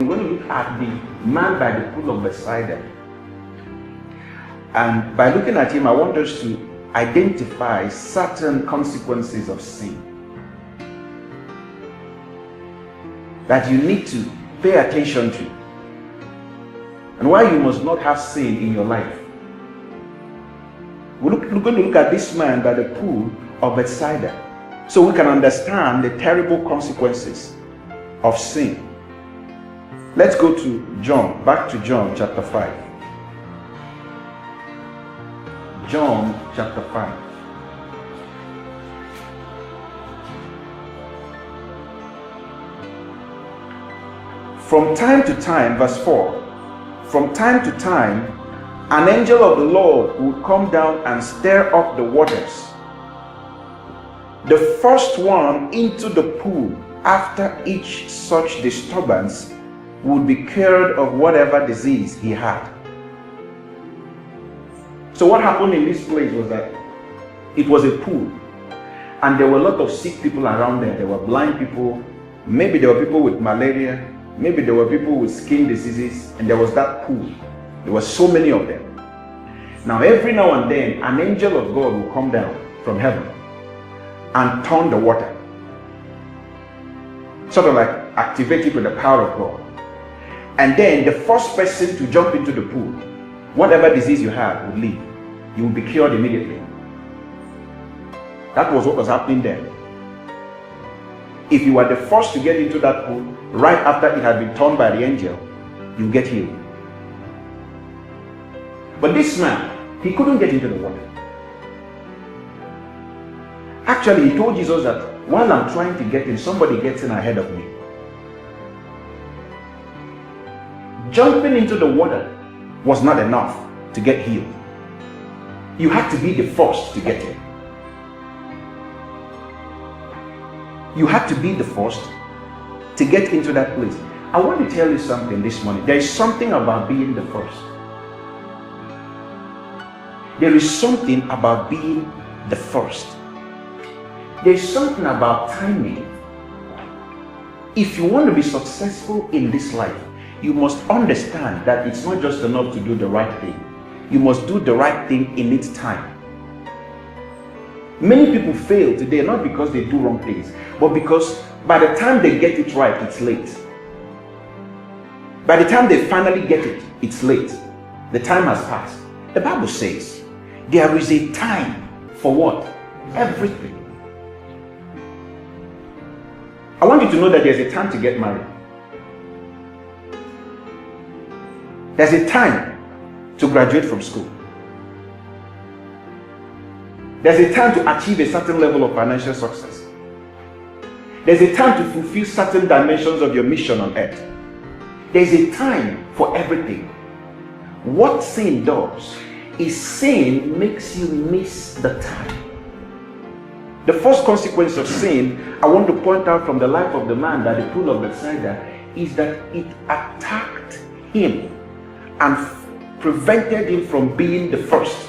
we're going to look at the man by the pool of Bethsaida. And by looking at him, I want us to identify certain consequences of sin that you need to pay attention to, and why you must not have sin in your life. We're going to look at this man by the pool of Bethsaida so we can understand the terrible consequences of sin. Let's go to John, back to John chapter 5. John chapter 5. From time to time, verse 4, from time to time, an angel of the Lord would come down and stir up the waters. The first one into the pool after each such disturbance would be cured of whatever disease he had. So what happened in this place was that it was a pool, and there were a lot of sick people around there. There were blind people, maybe there were people with malaria, maybe there were people with skin diseases, and there was that pool. There were so many of them. Now every now and then an angel of God will come down from heaven and turn the water, sort of like activate it with the power of God. And then the first person to jump into the pool, whatever disease you have, would leave. You will be cured immediately. That was what was happening there. If you were the first to get into that pool, right after it had been turned by the angel, you get healed. But this man, he couldn't get into the water. Actually, he told Jesus that while I'm trying to get in, somebody gets in ahead of me. Jumping into the water was not enough to get healed. You had to be the first to get in. You had to be the first to get into that place. I want to tell you something this morning. There is something about being the first. There is something about being the first. There is something about timing. If you want to be successful in this life, you must understand that it's not just enough to do the right thing. You must do the right thing in its time. Many people fail today not because they do wrong things, but because by the time they get it right, it's late. By the time they finally get it, it's late. The time has passed. The Bible says, there is a time for what? Everything. I want you to know that there's a time to get married. There's a time to graduate from school. There's a time to achieve a certain level of financial success. There's a time to fulfill certain dimensions of your mission on earth. There's a time for everything. What sin does is sin makes you miss the time. The first consequence of sin, I want to point out from the life of the man by the pool of Bethsaida, is that it attacked him and prevented him from being the first.